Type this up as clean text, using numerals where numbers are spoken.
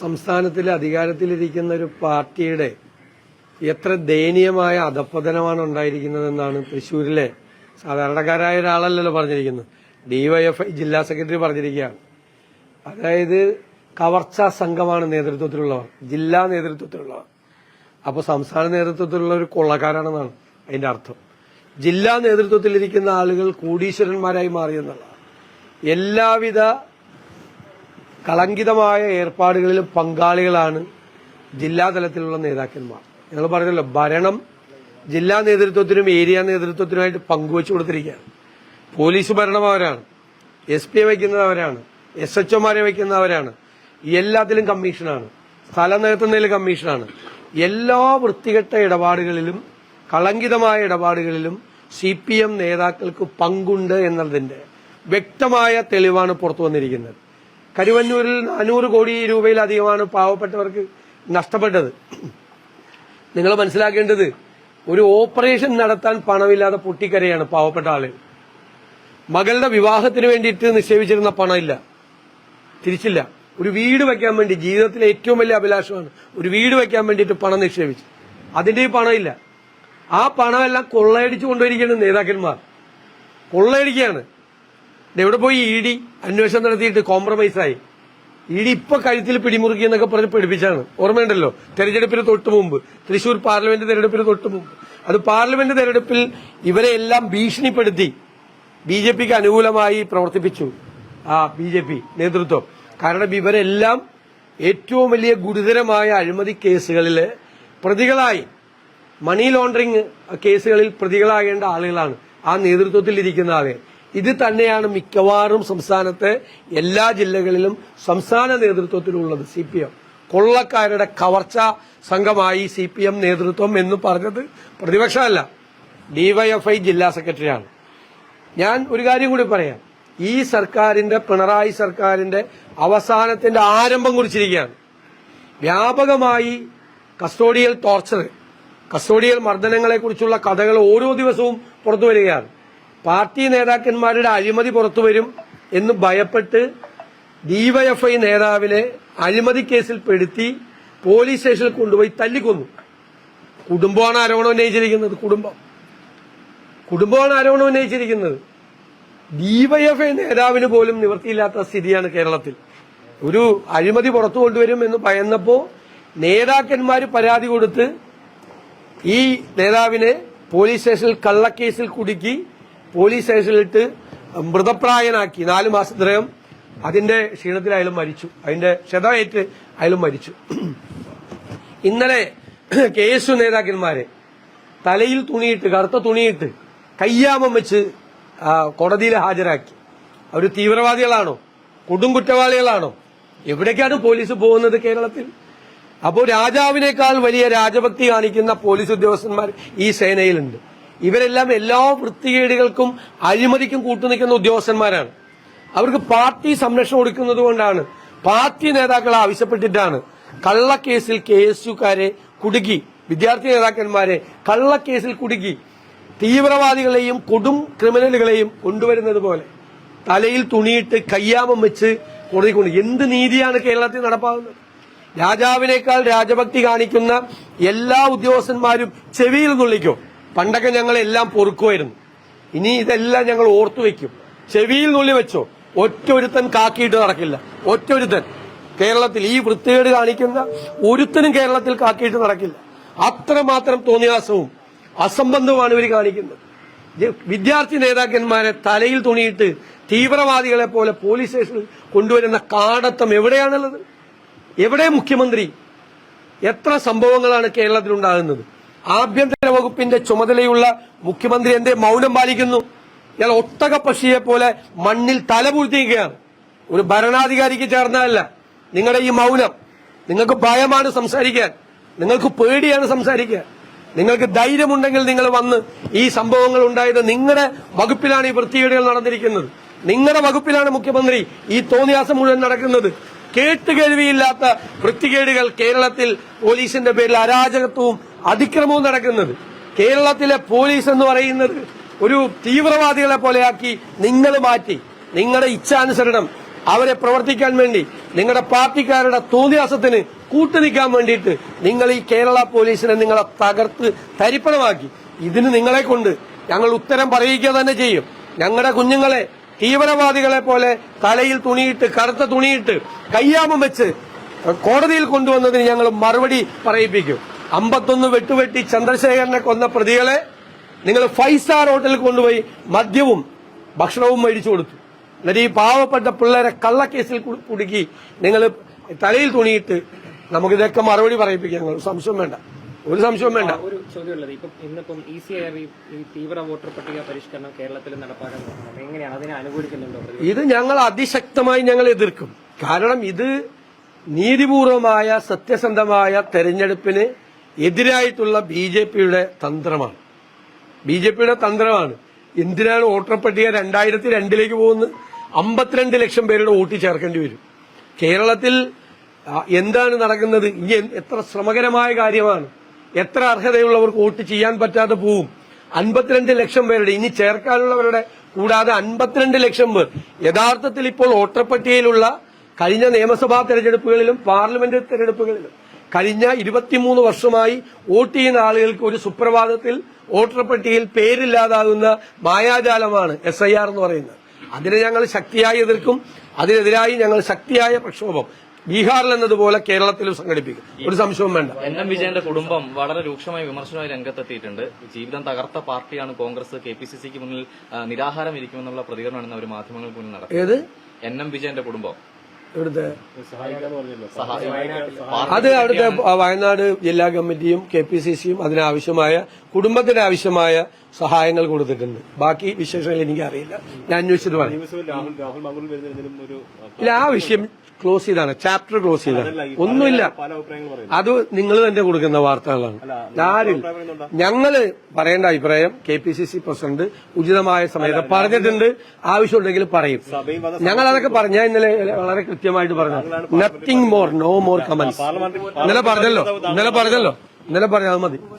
സംസ്ഥാനത്തിൽ അധികാരത്തിലിരിക്കുന്ന ഒരു പാർട്ടിയുടെ എത്ര ദയനീയമായ അധപ്പതനമാണ് ഉണ്ടായിരിക്കുന്നതെന്നാണ് തൃശ്ശൂരിലെ സാധാരണക്കാരായ ഒരാളല്ലല്ലോ പറഞ്ഞിരിക്കുന്നത്. ഡിവൈഎഫ്ഐ ജില്ലാ സെക്രട്ടറി പറഞ്ഞിരിക്കുകയാണ്. അതായത് കവർച്ചാ സംഘമാണ് നേതൃത്വത്തിലുള്ളവർ, ജില്ലാ നേതൃത്വത്തിലുള്ളവർ. അപ്പോൾ സംസ്ഥാന നേതൃത്വത്തിലുള്ള ഒരു കൊള്ളക്കാരാണെന്നാണ് അതിന്റെ അർത്ഥം. ജില്ലാ നേതൃത്വത്തിലിരിക്കുന്ന ആളുകൾ കോടീശ്വരന്മാരായി മാറിയെന്നുള്ളതാണ്. എല്ലാവിധ കളങ്കിതമായ ഏർപ്പാടുകളിലും പങ്കാളികളാണ് ജില്ലാ തലത്തിലുള്ള നേതാക്കന്മാർ. ഞങ്ങൾ പറഞ്ഞല്ലോ, ഭരണം ജില്ലാ നേതൃത്വത്തിനും ഏരിയ നേതൃത്വത്തിനുമായിട്ട് പങ്കുവച്ചു കൊടുത്തിരിക്കുകയാണ്. പോലീസ് ഭരണം അവരാണ്, SP വയ്ക്കുന്നത് അവരാണ്, SHOമാരെ വയ്ക്കുന്നത് അവരാണ്, എല്ലാത്തിലും കമ്മീഷനാണ്, സ്ഥലം നികത്തുന്നതിൽ കമ്മീഷനാണ്. എല്ലാ വൃത്തികെട്ട ഇടപാടുകളിലും കളങ്കിതമായ ഇടപാടുകളിലും CPM നേതാക്കൾക്ക് പങ്കുണ്ട് എന്നതിന്റെ വ്യക്തമായ തെളിവാണ് പുറത്തു വന്നിരിക്കുന്നത്. കരുവന്നൂരിൽ 400 കോടി രൂപയിലധികമാണ് പാവപ്പെട്ടവർക്ക് നഷ്ടപ്പെട്ടത്. നിങ്ങൾ മനസ്സിലാക്കേണ്ടത്, ഒരു ഓപ്പറേഷൻ നടത്താൻ പണമില്ലാതെ പൊട്ടിക്കരയാണ് പാവപ്പെട്ട ആളുകൾ. മകളുടെ വിവാഹത്തിന് വേണ്ടിയിട്ട് നിക്ഷേപിച്ചിരുന്ന പണമില്ല, തിരിച്ചില്ല. ഒരു വീട് വെക്കാൻ വേണ്ടി, ജീവിതത്തിലെ ഏറ്റവും വലിയ അഭിലാഷമാണ് ഒരു വീട് വെക്കാൻ വേണ്ടിയിട്ട് പണം നിക്ഷേപിച്ചു, അതിന്റെ പണമില്ല. ആ പണമെല്ലാം കൊള്ളയടിച്ചു കൊണ്ടുവരികയാണ് നേതാക്കന്മാർ, കൊള്ളയടിക്കുകയാണ്. എവിടെ പോയി ED അന്വേഷണം നടത്തിയിട്ട് കോംപ്രമൈസായി. ED ഇപ്പൊ കഴുത്തിൽ പിടിമുറുക്കി എന്നൊക്കെ പറഞ്ഞ് പഠിപ്പിച്ചാണ്. ഓർമ്മയുണ്ടല്ലോ, തെരഞ്ഞെടുപ്പിന് തൊട്ട് മുമ്പ്, തൃശൂർ പാർലമെന്റ് തെരഞ്ഞെടുപ്പിന് തൊട്ട് മുമ്പ്. അത് പാർലമെന്റ് തെരഞ്ഞെടുപ്പിൽ ഇവരെ എല്ലാം ഭീഷണിപ്പെടുത്തി BJPക്ക് അനുകൂലമായി പ്രവർത്തിപ്പിച്ചു ആ BJP നേതൃത്വം. കാരണം ഇവരെല്ലാം ഏറ്റവും വലിയ ഗുരുതരമായ അഴിമതി കേസുകളിലെ പ്രതികളായി, മണി ലോണ്ടറിംഗ് കേസുകളിൽ പ്രതികളാകേണ്ട ആളുകളാണ് ആ നേതൃത്വത്തിൽ ഇരിക്കുന്ന ആളുകൾ. ഇത് തന്നെയാണ് മിക്കവാറും സംസ്ഥാനത്തെ എല്ലാ ജില്ലകളിലും സംസ്ഥാന നേതൃത്വത്തിലുള്ളത്. CPM കൊള്ളക്കാരുടെ കവർച്ചാ സംഘമായി CPM നേതൃത്വം എന്ന് പറഞ്ഞത് പ്രതിപക്ഷമല്ല, DYFI ജില്ലാ സെക്രട്ടറിയാണ്. ഞാൻ ഒരു കാര്യം കൂടി പറയാം. ഈ സർക്കാരിന്റെ, പിണറായി സർക്കാരിന്റെ അവസാനത്തിന്റെ ആരംഭം കുറിച്ചിരിക്കുകയാണ്. വ്യാപകമായി കസ്റ്റോഡിയൽ ടോർച്ചർ, കസ്റ്റോഡിയൽ മർദ്ദനങ്ങളെ കുറിച്ചുള്ള കഥകൾ ഓരോ ദിവസവും പുറത്തു വരികയാണ്. പാർട്ടി നേതാക്കന്മാരുടെ അഴിമതി പുറത്തുവരും എന്ന് ഭയപ്പെട്ട് DYFI നേതാവിനെ അഴിമതി കേസിൽ പെടുത്തി പോലീസ് സ്റ്റേഷനിൽ കൊണ്ടുപോയി തല്ലിക്കൊന്നു. കുടുംബമാണ് ആരോപണം ഉന്നയിച്ചിരിക്കുന്നത്. കുടുംബമാണ് ആരോപണം ഉന്നയിച്ചിരിക്കുന്നത്. DYFI നേതാവിന് പോലും നിവൃത്തിയില്ലാത്ത സ്ഥിതിയാണ് കേരളത്തിൽ. ഒരു അഴിമതി പുറത്തു കൊണ്ടുവരും എന്ന് ഭയന്നപ്പോ നേതാക്കന്മാര് പരാതി കൊടുത്ത് ഈ നേതാവിനെ പോലീസ് സ്റ്റേഷനിൽ കള്ളക്കേസിൽ കുടുക്കി പോലീസ് സ്റ്റേഷനിലിട്ട് മൃതപ്രായനാക്കി. 4 മാസത്തിനകം അതിന്റെ ക്ഷീണത്തിൽ അയാളും മരിച്ചു, അതിന്റെ ക്ഷതമേറ്റ് അയാളും മരിച്ചു. ഇന്നലെ KSU നേതാക്കന്മാരെ തലയിൽ തുണിയിട്ട്, കറുത്ത തുണിയിട്ട് കയ്യാമം വെച്ച് കോടതിയിൽ ഹാജരാക്കി. അവർ തീവ്രവാദികളാണോ, കൊടും കുറ്റവാളികളാണോ? എവിടേക്കാണ് പോലീസ് പോകുന്നത് കേരളത്തിൽ? അപ്പോൾ രാജാവിനേക്കാൾ വലിയ രാജഭക്തി കാണിക്കുന്ന പോലീസ് ഉദ്യോഗസ്ഥന്മാർ ഈ സേനയിലുണ്ട്. ഇവരെല്ലാം എല്ലാ വൃത്തികേടുകൾക്കും അഴിമതിക്കും കൂട്ടുനിൽക്കുന്ന ഉദ്യോഗസ്ഥന്മാരാണ്. അവർക്ക് പാർട്ടി സംരക്ഷണം കൊടുക്കുന്നത് കൊണ്ടാണ്, പാർട്ടി നേതാക്കൾ ആവശ്യപ്പെട്ടിട്ടാണ് കള്ളക്കേസിൽ KSUക്കാരെ കുടുക്കി, വിദ്യാർത്ഥി നേതാക്കന്മാരെ കള്ളക്കേസിൽ കുടുക്കി തീവ്രവാദികളെയും കൊടും ക്രിമിനലുകളെയും കൊണ്ടുവരുന്നത് പോലെ തലയിൽ തുണിയിട്ട് കയ്യാമം വെച്ച് കോടതി കൊണ്ട്. എന്ത് നീതിയാണ് കേരളത്തിൽ നടപ്പാകുന്നത്? രാജാവിനേക്കാൾ രാജഭക്തി കാണിക്കുന്ന എല്ലാ ഉദ്യോഗസ്ഥന്മാരും ചെവിയിൽ നുള്ളിക്കോ. പണ്ടൊക്കെ ഞങ്ങൾ എല്ലാം പൊറുക്കുമായിരുന്നു, ഇനി ഇതെല്ലാം ഞങ്ങൾ ഓർത്തുവെക്കും. ചെവിയിൽ നുള്ളി വെച്ചോ. ഒറ്റൊരുത്തൻ കാക്കിയിട്ട് നടക്കില്ല. ഒറ്റൊരുത്തൻ കേരളത്തിൽ, ഈ വൃത്തികേട് കാണിക്കുന്ന ഒരുത്തനും കേരളത്തിൽ കാക്കിയിട്ട് നടക്കില്ല. അത്രമാത്രം തോന്നിയാസവും അസംബന്ധവുമാണ് ഇവർ കാണിക്കുന്നത്. വിദ്യാർത്ഥി നേതാക്കന്മാരെ തലയിൽ തുണിയിട്ട് തീവ്രവാദികളെ പോലെ പോലീസ് സ്റ്റേഷനിൽ കൊണ്ടുവരുന്ന കാടത്തം എവിടെയാണുള്ളത്? എവിടെ മുഖ്യമന്ത്രി? എത്ര സംഭവങ്ങളാണ് കേരളത്തിൽ ഉണ്ടാകുന്നത്? ആഭ്യന്തര വകുപ്പിന്റെ ചുമതലയുള്ള മുഖ്യമന്ത്രി എന്തേ മൗനം പാലിക്കുന്നു? ഇയാൾ ഒട്ടകപ്പക്ഷിയെ പോലെ മണ്ണിൽ തലപൂഴ്ത്തിയിരിക്കുകയാണ്. ഒരു ഭരണാധികാരിക്ക് ചേർന്നതല്ല നിങ്ങളുടെ ഈ മൗനം. നിങ്ങൾക്ക് ഭയമാണ് സംസാരിക്കാൻ, നിങ്ങൾക്ക് പേടിയാണ് സംസാരിക്കാൻ. നിങ്ങൾക്ക് ധൈര്യമുണ്ടെങ്കിൽ നിങ്ങൾ വന്ന്, ഈ സംഭവങ്ങൾ ഉണ്ടായത് നിങ്ങളുടെ വകുപ്പിലാണ്, ഈ വൃത്തികേടുകൾ നടന്നിരിക്കുന്നത് നിങ്ങളുടെ വകുപ്പിലാണ് മുഖ്യമന്ത്രി, ഈ തോന്നിയാസം മുഴുവൻ നടക്കുന്നത്. കേട്ടുകേൾവിയില്ലാത്ത വൃത്തികേടുകൾ കേരളത്തിൽ പോലീസിന്റെ പേരിൽ അരാജകത്വവും അതിക്രമവും നടക്കുന്നത്. കേരളത്തിലെ പോലീസ് എന്ന് പറയുന്നത് ഒരു തീവ്രവാദികളെ പോലെയാക്കി നിങ്ങൾ മാറ്റി. നിങ്ങളുടെ ഇച്ഛാനുസരണം അവരെ പ്രവർത്തിക്കാൻ വേണ്ടി നിങ്ങളുടെ പാർട്ടിക്കാരുടെ തോന്നിയാസത്തിന് കൂട്ടുനിൽക്കാൻ വേണ്ടിയിട്ട് നിങ്ങൾ ഈ കേരള പോലീസിനെ നിങ്ങളെ തകർത്ത് തരിപ്പണമാക്കി. ഇതിന് നിങ്ങളെ കൊണ്ട് ഞങ്ങൾ ഉത്തരം പറയിക്കുക തന്നെ ചെയ്യും. ഞങ്ങളുടെ കുഞ്ഞുങ്ങളെ തീവ്രവാദികളെ പോലെ തലയിൽ തുണിയിട്ട് കറുത്ത തുണിയിട്ട് കയ്യാമം വെച്ച് കോടതിയിൽ കൊണ്ടുവന്നതിന് ഞങ്ങൾ മറുപടി പറയിപ്പിക്കും. 51 വെട്ടുവെട്ടി ചന്ദ്രശേഖരനെ കൊന്ന പ്രതികളെ നിങ്ങൾ 5 സ്റ്റാർ ഹോട്ടലിൽ കൊണ്ടുപോയി മദ്യവും ഭക്ഷണവും മേടിച്ചു കൊടുത്തു. എന്നിട്ട് ഈ പാവപ്പെട്ട പിള്ളേരെ കള്ളക്കേസിൽ കുടുക്കി നിങ്ങൾ തലയിൽ തുണിയിട്ട് നമുക്കിതൊക്കെ മറുപടി പറയിപ്പിക്കാം. ഞങ്ങൾ സംശയം വേണ്ട, ഒരു സംശയവും വേണ്ട. ഒരു ചോദ്യമുള്ളത്, ഇപ്പം ഇന്നിപ്പം ECIR ഈ തീവ്ര വോട്ടർ പട്ടിക പരിഷ്കരണം കേരളത്തിൽ നടപ്പാക്കാൻ എങ്ങനെയാണ് അതിനെ അനുകൂലിക്കുന്നുണ്ടോ? ഇത് ഞങ്ങൾ അതിശക്തമായി ഞങ്ങൾ എതിർക്കും. കാരണം ഇത് നീതിപൂർവമായ സത്യസന്ധമായ തെരഞ്ഞെടുപ്പിന് എതിരായിട്ടുള്ള BJPയുടെ തന്ത്രമാണ്. BJPയുടെ തന്ത്രമാണ്. എന്തിനാണ് വോട്ടർ പട്ടിക 2002 പോകുന്നത്? 52 ലക്ഷം പേരുടെ വോട്ട് ചേർക്കേണ്ടി വരും. കേരളത്തിൽ എന്താണ് നടക്കുന്നത്? ഇനി എത്ര ശ്രമകരമായ കാര്യമാണ്. എത്ര അർഹതയുള്ളവർക്ക് വോട്ട് ചെയ്യാൻ പറ്റാതെ പോവും. 52 ലക്ഷം പേരുടെ ഇനി ചേർക്കാനുള്ളവരുടെ കൂടാതെ 52 ലക്ഷം പേർ യഥാർത്ഥത്തിൽ ഇപ്പോൾ വോട്ടർ പട്ടികയിലുള്ള കഴിഞ്ഞ നിയമസഭാ തെരഞ്ഞെടുപ്പുകളിലും പാർലമെന്റ് തെരഞ്ഞെടുപ്പുകളിലും കഴിഞ്ഞ 23 വർഷമായി വോട്ട് ചെയ്യുന്ന ആളുകൾക്ക് ഒരു സുപ്രഭാതത്തിൽ വോട്ടർ പട്ടികയിൽ പേരില്ലാതാകുന്ന മായാജാലമാണ് SIR എന്ന് പറയുന്നത്. അതിനെ ഞങ്ങൾ ശക്തിയായി എതിർക്കും. അതിനെതിരായി ഞങ്ങൾ ശക്തിയായ പ്രക്ഷോഭം ബീഹാറിൽ എന്നതുപോലെ കേരളത്തിലും സംഘടിപ്പിക്കും. ഒരു സംശയവും വേണ്ട. NM വിജയന്റെ കുടുംബം വളരെ രൂക്ഷമായ വിമർശനമായി രംഗത്തെത്തിയിട്ടുണ്ട്. ജീവിതം തകർത്ത പാർട്ടിയാണ് കോൺഗ്രസ്, KPCCക്ക് മുന്നിൽ നിരാഹാരം ഇരിക്കുമെന്നുള്ള പ്രതികരണമാണ് അവർ മാധ്യമങ്ങൾക്ക് മുന്നിൽ നടത്തുന്നത്. ഏത് NM വിജയന്റെ കുടുംബം ഇവിടുത്തെ അത് അവിടുത്തെ വയനാട് ജില്ലാ കമ്മിറ്റിയും KPCCയും അതിനാവശ്യമായ കുടുംബത്തിന് ആവശ്യമായ സഹായങ്ങൾ കൊടുത്തിട്ടുണ്ട്. ബാക്കി വിശേഷങ്ങൾ എനിക്കറിയില്ല, ഞാൻ അന്വേഷിച്ചിട്ട് പറയാം. ഇല്ല, ആ വിഷയം ക്ലോസ് ചെയ്താണ്, ചാപ്റ്റർ ക്ലോസ് ചെയ്താണ്. ഒന്നുമില്ല, അത് നിങ്ങൾ തന്നെ കൊടുക്കുന്ന വാർത്തകളാണ്. ആരില്ല, ഞങ്ങള് പറയേണ്ട അഭിപ്രായം KPCC പ്രസിഡന്റ് ഉചിതമായ സമയത്ത് പറഞ്ഞിട്ടുണ്ട്. ആവശ്യമുണ്ടെങ്കിൽ പറയും. ഞങ്ങൾ അതൊക്കെ പറഞ്ഞ ഇന്നലെ വളരെ കൃത്യമായിട്ട് പറഞ്ഞു. Nothing more, no more comments. ഇന്നലെ പറഞ്ഞല്ലോ, അത് മതി.